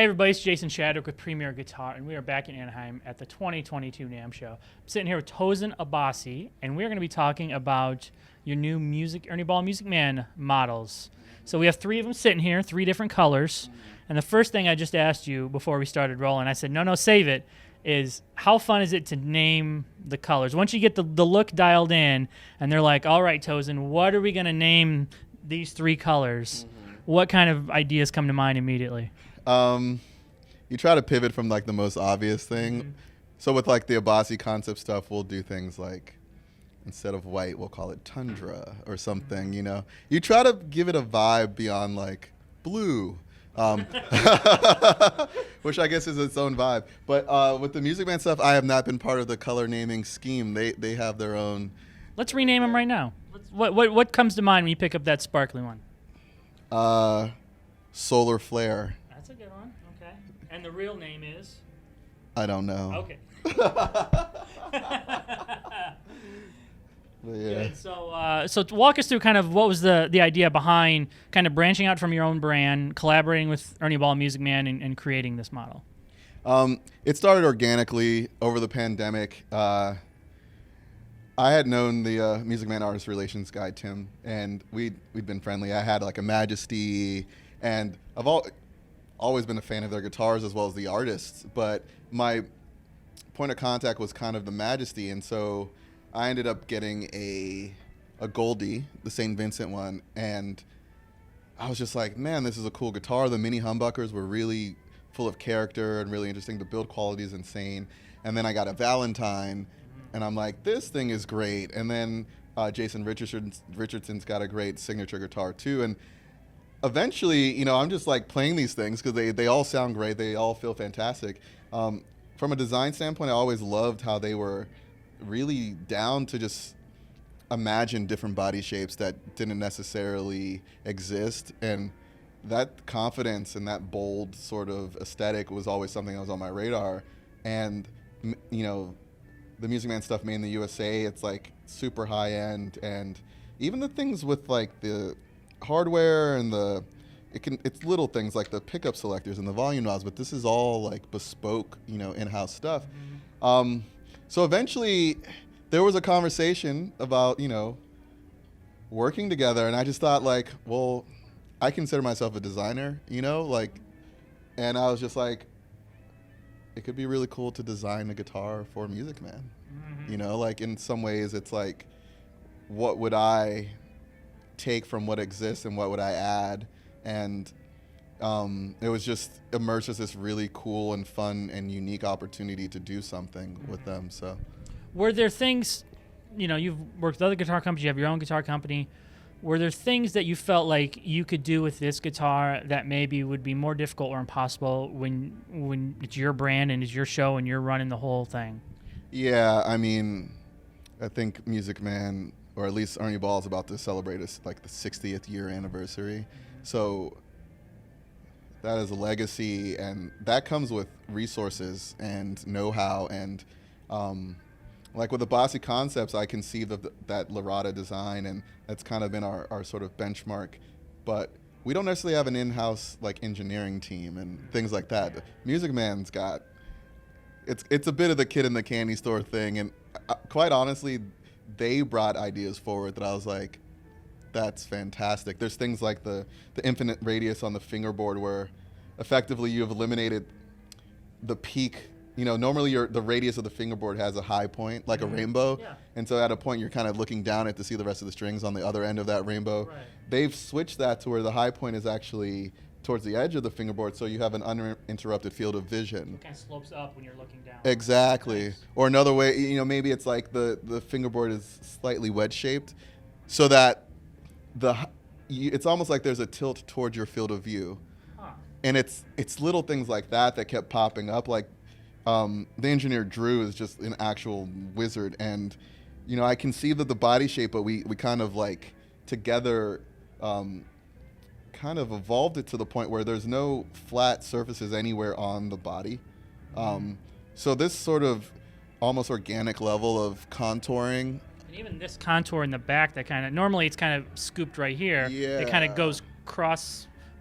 everybody, it's Jason Shadwick with Premier Guitar, and we are back in Anaheim at the 2022 NAMM show. I'm sitting here with Tosin Abasi, and we're going to be talking about your new Ernie Ball Music Man models. So we have 3 of them sitting here, 3 different colors. And the first thing I just asked you before we started rolling, I said, no, save it, is how fun is it to name the colors? Once you get the look dialed in, and they're like, all right, Tosin, what are we going to name these 3 colors? What kind of ideas come to mind immediately? You try to pivot from like the most obvious thing. So with like the Abasi concept stuff, we'll do things like instead of white, we'll call it tundra or something, you know. You try to give it a vibe beyond like blue, which I guess is its own vibe. But with the Music Man stuff, I have not been part of the color naming scheme. They have their own. Let's rename them right now. What comes to mind when you pick up that sparkly one? Solar flare. That's a good one. Okay. And the real name is? I don't know. Okay. Yeah. Good. So to walk us through kind of what was the idea behind kind of branching out from your own brand, collaborating with Ernie Ball Music Man, and creating this model. It started organically over the pandemic. I had known the Music Man artist relations guy, Tim, and we'd been friendly. I had like a Majesty, and I've always been a fan of their guitars as well as the artists, but my point of contact was kind of the Majesty, and so I ended up getting a Goldie, the St. Vincent one, and I was just like, man, this is a cool guitar. The mini humbuckers were really full of character and really interesting. The build quality is insane. And then I got a Valentine, and I'm like, this thing is great. And then Jason Richardson's got a great signature guitar too. And eventually, you know, I'm just like playing these things because they all sound great. They all feel fantastic. From a design standpoint, I always loved how they were really down to just imagine different body shapes that didn't necessarily exist. And that confidence and that bold sort of aesthetic was always something that was on my radar. And, you know, the Music Man stuff made in the USA, it's like super high end. And even the things with like the hardware and it's little things like the pickup selectors and the volume knobs, but this is all like bespoke, you know, in-house stuff. So eventually there was a conversation about, you know, working together, and I just thought like, well, I consider myself a designer, you know, like, and I was just like, it could be really cool to design a guitar for Music Man. You know, like in some ways it's like, what would I take from what exists and what would I add? And it was just emerged as this really cool and fun and unique opportunity to do something with them. So, were there things, you know, you've worked with other guitar companies, you have your own guitar company. Were there things that you felt like you could do with this guitar that maybe would be more difficult or impossible when it's your brand and it's your show and you're running the whole thing? Yeah, I mean, I think Music Man, or at least Ernie Ball, is about to celebrate like the 60th year anniversary. So that is a legacy, and that comes with resources and know-how. And like with the Abasi concepts, I conceived of that Lorada design, and that's kind of been our sort of benchmark. But we don't necessarily have an in-house like engineering team and things like that. Music Man's got, it's a bit of the kid in the candy store thing, and quite honestly, they brought ideas forward that I was like, that's fantastic. There's things like the infinite radius on the fingerboard where effectively you have eliminated the peak. You know, normally the radius of the fingerboard has a high point, like a rainbow. Yeah. And so at a point you're kind of looking down it to see the rest of the strings on the other end of that rainbow. Right. They've switched that to where the high point is actually towards the edge of the fingerboard, so you have an uninterrupted field of vision. It kind of slopes up when you're looking down. Exactly. Nice. Or another way, you know, maybe it's like the fingerboard is slightly wedge-shaped so that it's almost like there's a tilt towards your field of view. Huh. And it's little things like that kept popping up. Like the engineer Drew is just an actual wizard, and you know, I conceived of the body shape, but we kind of like together kind of evolved it to the point where there's no flat surfaces anywhere on the body. So this sort of almost organic level of contouring. And even this contour in the back that kind of, normally it's kind of scooped right here. Yeah. It kind of goes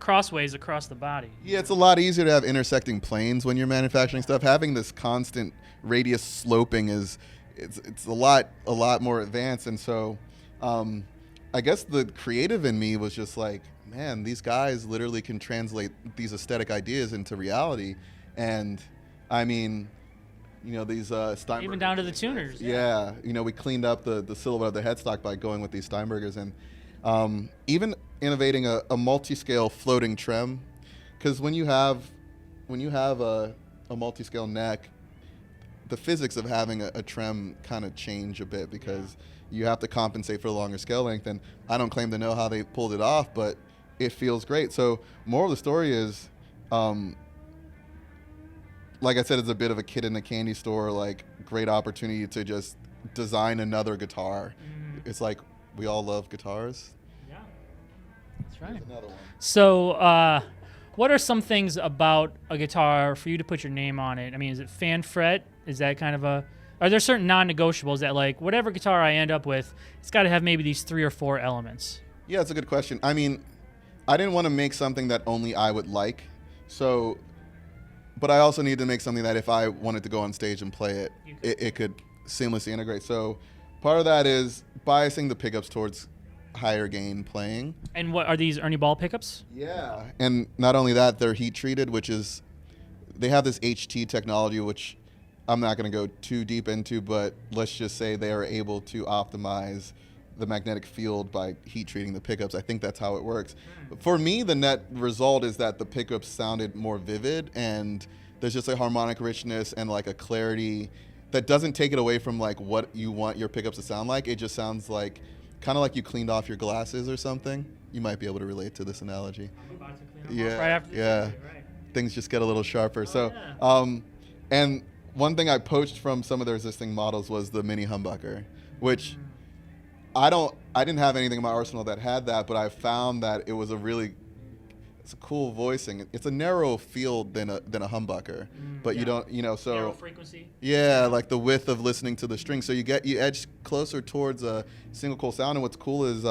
crossways across the body. Yeah, it's a lot easier to have intersecting planes when you're manufacturing stuff. Having this constant radius sloping it's a lot more advanced. And so I guess the creative in me was just like, man, these guys literally can translate these aesthetic ideas into reality. And I mean, these Steinbergers. Even down to the tuners. Yeah, we cleaned up the silhouette of the headstock by going with these Steinbergers, and even innovating a multi-scale floating trem, because when you have a multi-scale neck, the physics of having a trem kind of change a bit, because you have to compensate for the longer scale length. And I don't claim to know how they pulled it off, but it feels great. So moral of the story is, like I said, it's a bit of a kid in a candy store, like great opportunity to just design another guitar. It's like we all love guitars. Yeah, that's right. Here's another one. So, what are some things about a guitar for you to put your name on it? I mean, is it fan fret? Is that kind of are there certain non-negotiables that, like, whatever guitar I end up with, it's got to have maybe these 3 or 4 elements? Yeah, it's a good question. I mean, I didn't want to make something that only I would like. So, but I also needed to make something that if I wanted to go on stage and play it, it could seamlessly integrate. So part of that is biasing the pickups towards higher gain playing. And what are these Ernie Ball pickups? Yeah. And not only that, they're heat treated, which is, they have this HT technology, which I'm not going to go too deep into, but let's just say they are able to optimize the magnetic field by heat treating the pickups. I think that's how it works. For me, the net result is that the pickups sounded more vivid, and there's just a harmonic richness and like a clarity that doesn't take it away from like what you want your pickups to sound like. It just sounds like kind of like you cleaned off your glasses or something. You might be able to relate to this analogy. I'm about to clean them Yeah, off right after this yeah. interview, right. Things just get a little sharper. Yeah. And one thing I poached from some of their existing models was the mini humbucker, which I didn't have anything in my arsenal that had that, but I found that it's a cool voicing. It's a narrow field than a humbucker, but yeah. you don't, so Narrow frequency. yeah, like the width of listening to the string. So you edge closer towards a single coil sound. And what's cool is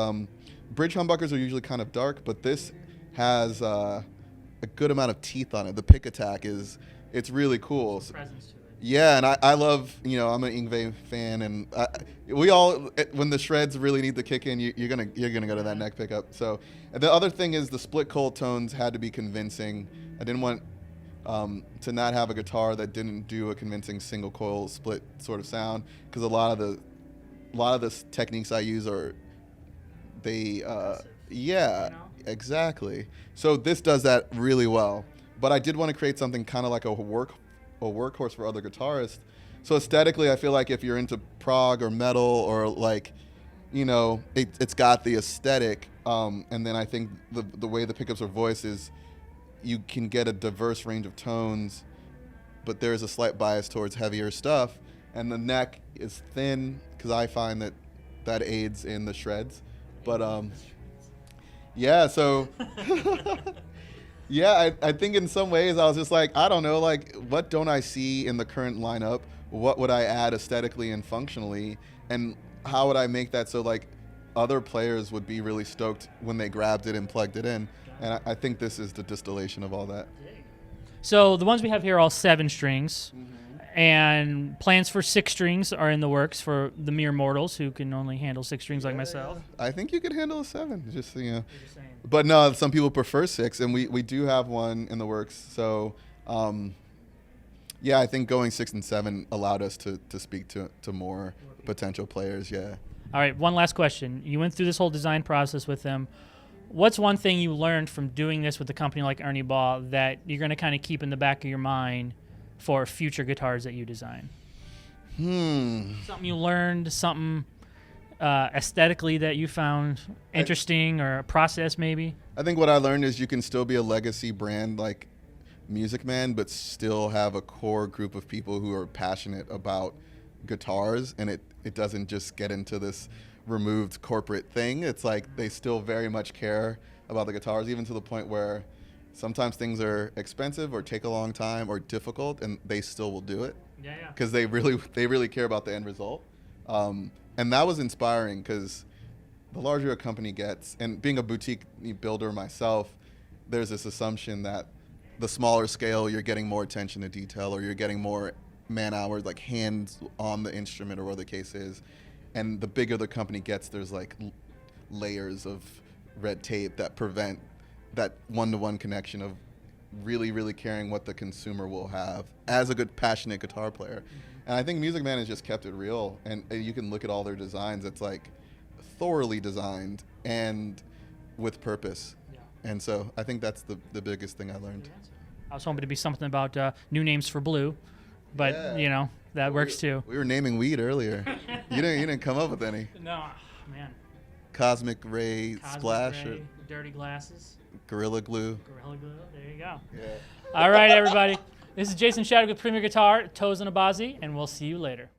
bridge humbuckers are usually kind of dark, but this has a good amount of teeth on it. The pick attack it's really cool. Presence to it. Yeah, and I love, I'm an Yngwie fan, and we all, when the shreds really need to kick in, you're gonna go to that neck pickup. So and the other thing is the split coil tones had to be convincing. I didn't want to not have a guitar that didn't do a convincing single coil split sort of sound, because a lot of the techniques I use are yeah, exactly. So this does that really well. But I did want to create something kind of like a workhorse for other guitarists. So aesthetically, I feel like if you're into prog or metal or like, it's got the aesthetic. And then I think the way the pickups are voiced is you can get a diverse range of tones, but there is a slight bias towards heavier stuff. And the neck is thin, because I find that aids in the shreds. But yeah, so yeah, I think in some ways I was just like, I don't know, like, what don't I see in the current lineup? What would I add aesthetically and functionally? And how would I make that so, like, other players would be really stoked when they grabbed it and plugged it in? And I think this is the distillation of all that. So the ones we have here are all 7 strings. And plans for 6 strings are in the works for the mere mortals who can only handle 6 strings like myself. I think you could handle a 7, just. You're just saying. But no, some people prefer 6, and we do have one in the works. So, yeah, I think going 6 and 7 allowed us to speak to more potential players. Yeah. All right, one last question. You went through this whole design process with them. What's one thing you learned from doing this with a company like Ernie Ball that you're going to kind of keep in the back of your mind for future guitars that you design? Something you learned, something aesthetically that you found interesting, or a process maybe? I think what I learned is you can still be a legacy brand like Music Man, but still have a core group of people who are passionate about guitars, and it doesn't just get into this removed corporate thing. It's like they still very much care about the guitars, even to the point where sometimes things are expensive or take a long time or difficult, and they still will do it. Yeah. Because they really care about the end result. And that was inspiring, because the larger a company gets, and being a boutique builder myself, there's this assumption that the smaller scale, you're getting more attention to detail, or you're getting more man hours, like hands on the instrument, or whatever the case is. And the bigger the company gets, there's like layers of red tape that prevent that one-to-one connection of really, really caring what the consumer will have as a good, passionate guitar player. And I think Music Man has just kept it real. And you can look at all their designs. It's like thoroughly designed and with purpose. Yeah. And so I think that's the biggest thing I learned. I was hoping to be something about new names for Blue, but that works too. We were naming weed earlier. you didn't come up with any. No, man. Cosmic Ray, Splash, Ray, or Dirty Glasses. Gorilla Glue. Gorilla Glue. There you go. Yeah. All right, everybody. This is Jason Shattuck with Premier Guitar, Tosin Abasi, and we'll see you later.